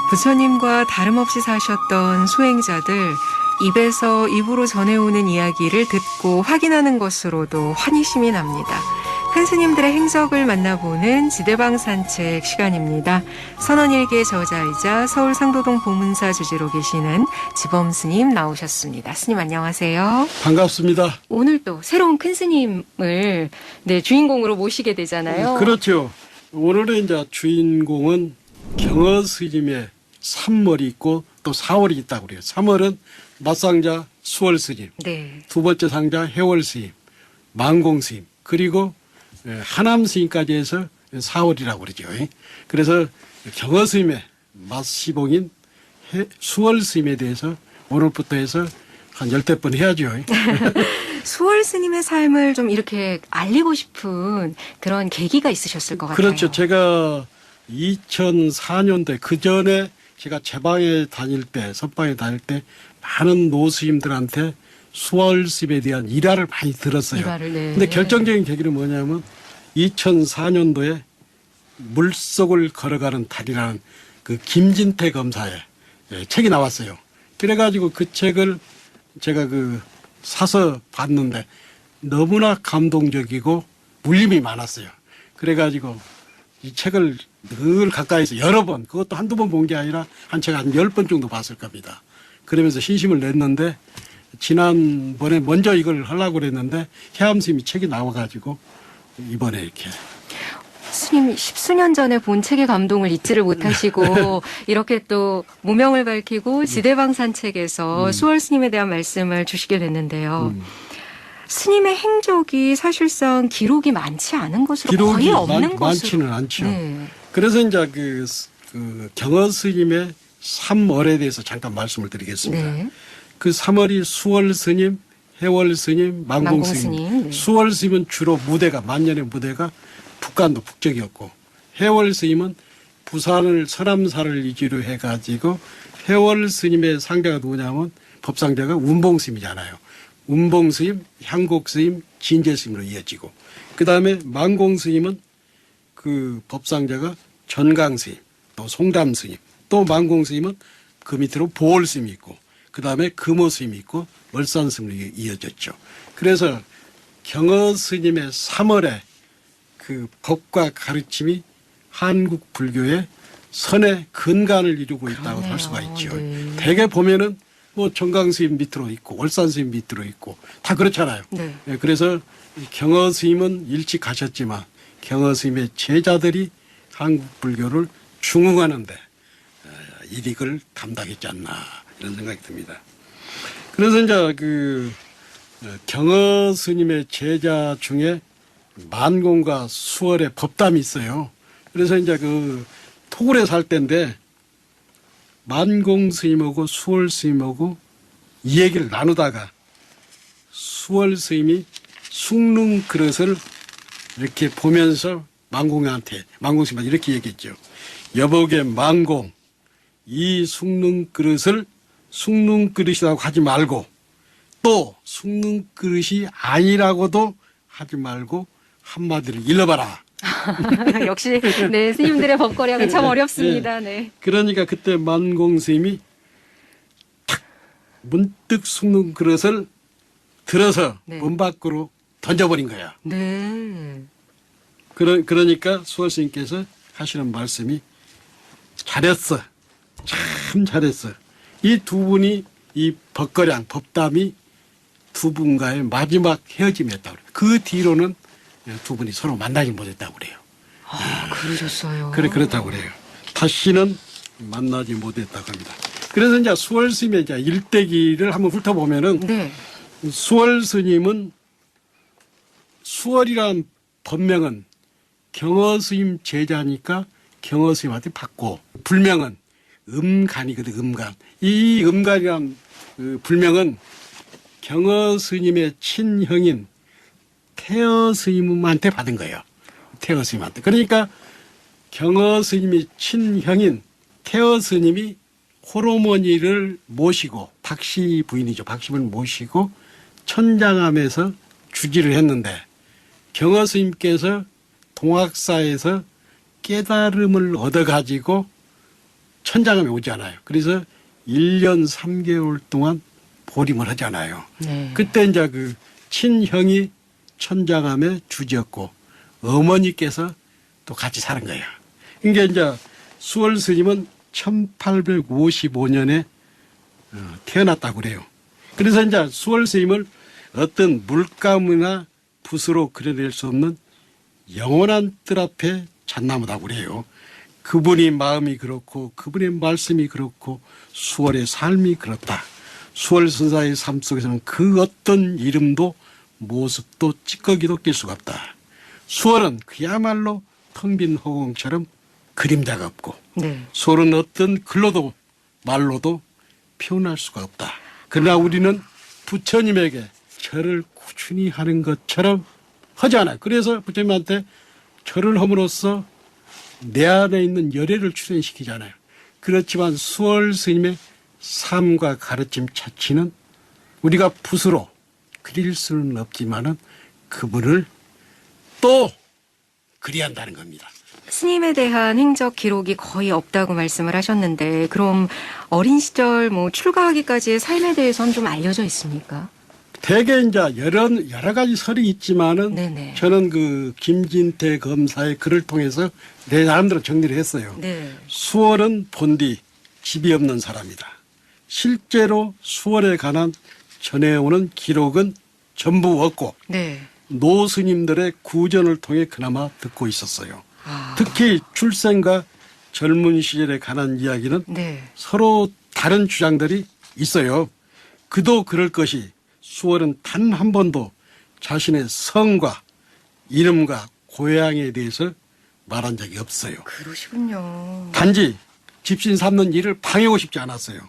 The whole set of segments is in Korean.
부처님과 다름없이 사셨던 수행자들, 입에서 입으로 전해오는 이야기를 듣고 확인하는 것으로도 환희심이 납니다. 큰 스님들의 행적을 만나보는 지대방 산책 시간입니다. 선언일기의 저자이자 서울 상도동 보문사 주지로 계시는 지범 스님 나오셨습니다. 스님 안녕하세요. 반갑습니다. 오늘 또 새로운 큰 스님을 주인공으로 모시게 되잖아요. 그렇죠. 오늘의 이제 주인공은 경허 스님의 3월이 있고 또 4월이 있다고 그래요. 3월은 맞상자 수월 스님, 네. 두 번째 상자 해월 스님, 만공 스님, 그리고 하남 스님까지 해서 4월이라고 그러죠. 그래서 경허 스님의 맞시봉인 수월 스님에 대해서 오늘부터 해서 한 10대 번 해야죠. 수월 스님의 삶을 좀 이렇게 알리고 싶은 그런 계기가 있으셨을 것 같아요. 그렇죠. 제가 2004년도에 그 전에 제가 제방에 다닐 때, 선방에 다닐 때 많은 노스님들한테 수월 스님에 대한 일화를 많이 들었어요. 일화를, 네. 근데 결정적인 계기는 뭐냐면 2004년도에 물속을 걸어가는 달이라는 그 김진태 검사의 책이 나왔어요. 그래가지고 그 책을 제가 사서 봤는데 너무나 감동적이고 울림이 많았어요. 그래가지고 이 책을 늘 가까이서 여러 번, 그것도 한두 번 본 게 아니라 한 제가 한 10번 정도 봤을 겁니다. 그러면서 신심을 냈는데 지난번에 먼저 이걸 하려고 그랬는데 해암스님이 책이 나와가지고 이번에 이렇게. 스님 10수년 전에 본 책의 감동을 잊지를 못하시고 이렇게 또 무명을 밝히고 지대방 산책에서 수월 스님에 대한 말씀을 주시게 됐는데요. 스님의 행적이 사실상 기록이 많지 않은 것으로 거의 없는 것으로. 많지는 않죠. 네. 그래서 이제 그 경허 스님의 3월에 대해서 잠깐 말씀을 드리겠습니다. 네. 그 3월이 수월 스님, 해월 스님, 만공 스님. 네. 수월 스님은 주로 무대가 만년의 무대가 북간도 북적이었고, 해월 스님은 부산을 서남사를 이지로 해가지고 해월 스님의 상대가 누구냐면 법상대가 운봉 스님이잖아요. 운봉 스님, 향곡 스님, 진제 스님으로 이어지고, 그 다음에 만공 스님은 그 법상자가 전강 스님, 또 송담 스님, 또 만공 스님은 그 밑으로 보월 스님이 있고, 그 다음에 금호 스님이 있고, 월산 스님으로 이어졌죠. 그래서 경허 스님의 3월에 그 법과 가르침이 한국 불교의 선의 근간을 이루고 있다고 할 수가 있죠. 네. 대개 보면은 뭐 정강 스님 밑으로 있고 월산 스님 밑으로 있고 다 그렇잖아요. 네. 그래서 경허 스님은 일찍 가셨지만 경허 스님의 제자들이 한국 불교를 중흥하는데 일익을 담당했지 않나 이런 생각이 듭니다. 그래서 이제 그 경허 스님의 제자 중에 만공과 수월의 법담이 있어요. 그래서 이제 그 토굴에 살 때인데 만공 스님하고 수월 스님하고 이 얘기를 나누다가 수월 스님이 숭릉 그릇을 이렇게 보면서 만공 스님한테 이렇게 얘기했죠. 여보게 만공, 이 숭릉 그릇을 숭릉 그릇이라고 하지 말고 또 숭릉 그릇이 아니라고도 하지 말고 한마디를 일러봐라. 역시 네 스님들의 법거리하기 참 어렵습니다. 네. 그러니까 그때 만공 스님이 탁 문득 숭릉 그릇을 들어서 네. 문 밖으로 던져버린 거야. 네. 그러니까 수월 스님께서 하시는 말씀이 잘했어. 참 잘했어. 이 두 분이 이 법거량, 법담이 두 분과의 마지막 헤어짐이었다고 그래요. 그 뒤로는 두 분이 서로 만나지 못했다고 그래요. 아, 그러셨어요. 그렇다고 그래요. 다시는 만나지 못했다고 합니다. 그래서 이제 수월 스님의 이제 일대기를 한번 훑어보면은 네. 수월 스님은 수월이란 법명은 경허 스님 제자니까 경허 스님한테 받고 불명은 음간이거든. 음간. 이 음간이란 그 불명은 경허 스님의 친형인 태허 스님한테 받은 거예요. 태허 스님한테. 그러니까 경허 스님이 친형인 태허 스님이 호로머니를 모시고 박씨 부인이죠. 박씨를 모시고 천장암에서 주지를 했는데 경허 스님께서 동학사에서 깨달음을 얻어가지고 천장암이 오잖아요. 그래서 1년 3개월 동안 보림을 하잖아요. 네. 그때 이제 그 친형이 천장암의 주지였고 어머니께서 또 같이 사는 거예요. 그러니까 이제 수월 스님은 1855년에 태어났다고 그래요. 그래서 이제 수월 스님을 어떤 물감이나 붓으로 그려낼 수 없는 영원한 뜰 앞에 잣나무다고 그래요. 그분이 마음이 그렇고 그분의 말씀이 그렇고 수월의 삶이 그렇다. 수월 선사의 삶 속에서는 그 어떤 이름도 모습도 찌꺼기도 낄 수가 없다. 수월은 그야말로 텅 빈 허공처럼 그림자가 없고 네. 수월은 어떤 글로도 말로도 표현할 수가 없다. 그러나 우리는 부처님에게 절을 꾸준히 하는 것처럼 하지 않아요. 그래서 부처님한테 절을 함으로써 내 안에 있는 열애를 출현시키잖아요. 그렇지만 수월 스님의 삶과 가르침 자체는 우리가 붓으로 그릴 수는 없지만은 그분을 또 그려야 한다는 겁니다. 스님에 대한 행적 기록이 거의 없다고 말씀을 하셨는데 그럼 어린 시절 뭐 출가하기까지의 삶에 대해서는 좀 알려져 있습니까? 대개 이제 여러 가지 설이 있지만은 네네. 저는 그 김진태 검사의 글을 통해서 내 나름대로 정리를 했어요. 네. 수월은 본디 집이 없는 사람이다. 실제로 수월에 관한 전해오는 기록은 전부 없고 네. 노스님들의 구전을 통해 그나마 듣고 있었어요. 아. 특히 출생과 젊은 시절에 관한 이야기는 네. 서로 다른 주장들이 있어요. 그도 그럴 것이 수월은 단 한 번도 자신의 성과 이름과 고향에 대해서 말한 적이 없어요. 그러시군요. 단지 집신 삼는 일을 방해하고 싶지 않았어요.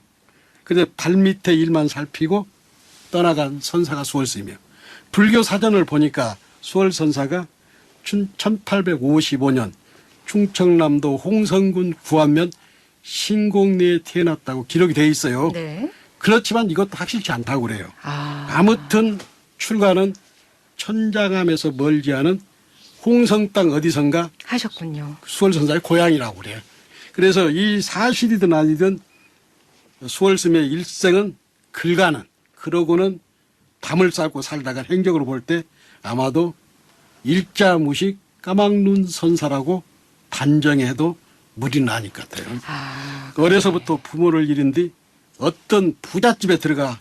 그런데 발밑에 일만 살피고 떠나간 선사가 수월스이며 불교 사전을 보니까 수월 선사가 1855년 충청남도 홍성군 구안면 신곡리에 태어났다고 기록이 돼 있어요. 네. 그렇지만 이것도 확실치 않다고 그래요. 아. 아무튼 출가는 천장암에서 멀지 않은 홍성 땅 어디선가 하셨군요. 수월 선사의 고향이라고 그래요. 그래서 이 사실이든 아니든 수월 스님의 일생은 글가는 그러고는 담을 쌓고 살다가 행적으로 볼 때 아마도 일자무식 까막눈 선사라고 단정해도 무리는 아닐 것 같아요. 아. 어려서부터 부모를 잃은 뒤 어떤 부잣집에 들어가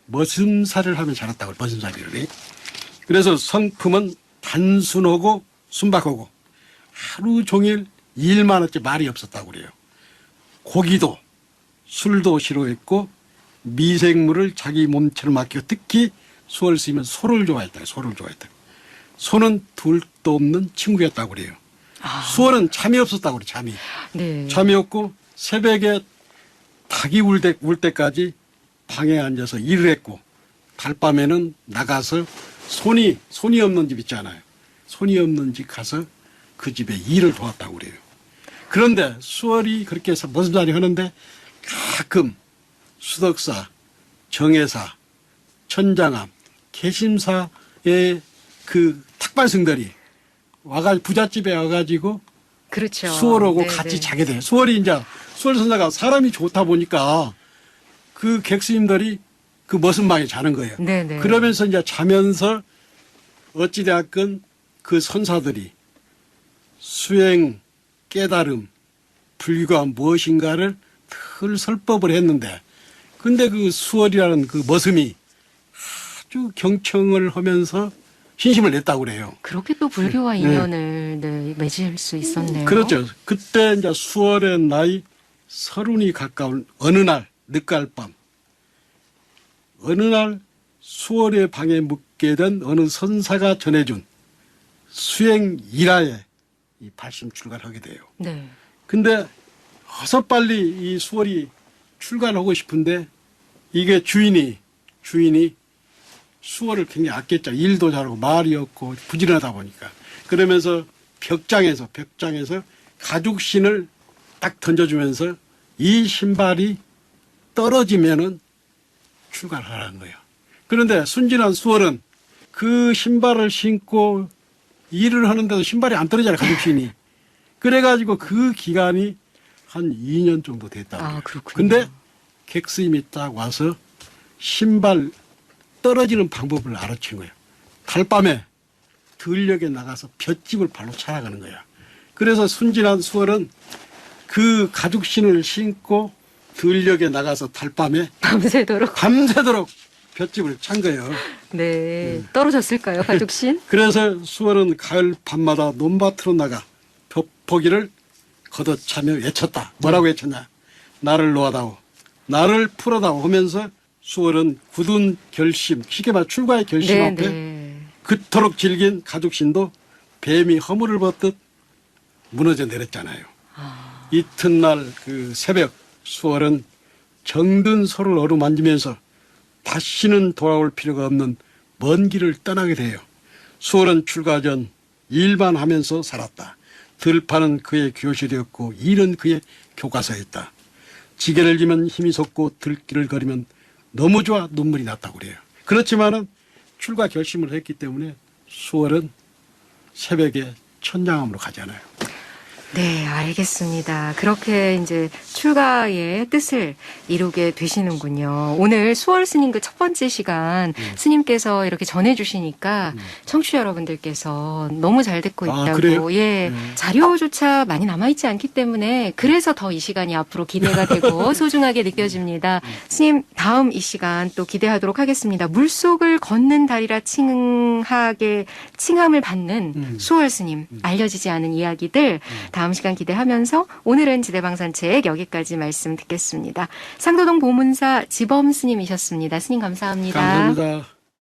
머슴살이를 하면 자랐다고 머슴살이를. 그래서 성품은 단순하고 순박하고 하루 종일 일만 했지 말이 없었다고 그래요. 고기도 술도 싫어했고 미생물을 자기 몸처럼 맡기고 특히 수월 스님은 소를 좋아했다. 소를 좋아했다. 소는 둘도 없는 친구였다고 그래요. 아. 수월은 잠이 없었다고 그래요. 잠이. 네. 잠이 없고 새벽에 닭이 울 때까지 방에 앉아서 일을 했고 달밤에는 나가서 손이 없는 집 있잖아요. 손이 없는 집 가서 그 집에 일을 도왔다고 그래요. 그런데 수월이 그렇게 해서 머슴살이 하는데 가끔 수덕사, 정회사, 천장암, 개심사의 그 탁발승들이 와가지고 부잣집에 와가지고 그렇죠. 수월하고 네, 같이 네. 자게 돼요. 수월이 이제 수월 선사가 사람이 좋다 보니까 그 객스님들이 그 머슴방에 자는 거예요. 네네. 그러면서 이제 자면서 어찌되었건 그 선사들이 수행, 깨달음, 불교가 무엇인가를 늘 설법을 했는데 근데 그 수월이라는 그 머슴이 아주 경청을 하면서 신심을 냈다고 그래요. 그렇게 또 불교와 네. 인연을 네, 맺을 수 있었네요. 그렇죠. 그때 이제 수월의 나이 30이 가까운 어느 날 늦가을밤 어느 날 수월의 방에 묵게 된 어느 선사가 전해준 수행 일화에 이 발심 출가하게 돼요. 네. 근데 어서 빨리 이 수월이 출가하고 싶은데 이게 주인이 수월을 굉장히 아꼈죠. 일도 잘하고 말이 없고 부지런하다 보니까. 그러면서 벽장에서 가죽신을 딱 던져주면서 이 신발이 떨어지면은 출가를 하라는 거예요. 그런데 순진한 수월은 그 신발을 신고 일을 하는데도 신발이 안 떨어지잖아요. 가죽신이. 그래가지고 그 기간이 한 2년 정도 됐다고. 아, 그렇군요. 근데 객스님이 딱 와서 신발 떨어지는 방법을 알아챈 거예요. 달밤에 들녘에 나가서 볏짚을 발로 차나가는 거야. 그래서 순진한 수월은 그 가죽신을 신고 들녘에 나가서 달밤에 밤새도록. 볏짚을 찬 거예요. 네. 떨어졌을까요, 가족신? 그래서 수월은 가을 밤마다 논밭으로 나가 벼포기를 걷어차며 외쳤다. 뭐라고 외쳤냐? 나를 놓아다오. 나를 풀어다오 하면서 수월은 굳은 결심, 쉽게 말 출가의 결심 네, 앞에 네. 그토록 질긴 가죽신도 뱀이 허물을 벗듯 무너져 내렸잖아요. 이튿날 그 새벽 수월은 정든 소를 어루만지면서 다시는 돌아올 필요가 없는 먼 길을 떠나게 돼요. 수월은 출가 전 일만 하면서 살았다. 들판은 그의 교실이었고 일은 그의 교과서였다. 지게를 지면 힘이 솟고 들길을 걸으면 너무 좋아 눈물이 났다고 그래요. 그렇지만은 출가 결심을 했기 때문에 수월은 새벽에 천장암으로 가잖아요. 네, 알겠습니다. 그렇게 이제 출가의 뜻을 이루게 되시는군요. 오늘 수월 스님 그 첫 번째 시간 스님께서 이렇게 전해주시니까 청취자 여러분들께서 너무 잘 듣고 아, 있다고. 그래요? 예, 자료조차 많이 남아있지 않기 때문에 그래서 더 이 시간이 앞으로 기대가 되고 소중하게 느껴집니다. 스님, 다음 이 시간 또 기대하도록 하겠습니다. 물속을 걷는 달이라 칭함을 받는 수월 스님, 알려지지 않은 이야기들 다음 시간 기대하면서 오늘은 지대방산책 여기까지 말씀 듣겠습니다. 상도동 보문사 지범 스님이셨습니다. 스님 감사합니다. 감사합니다.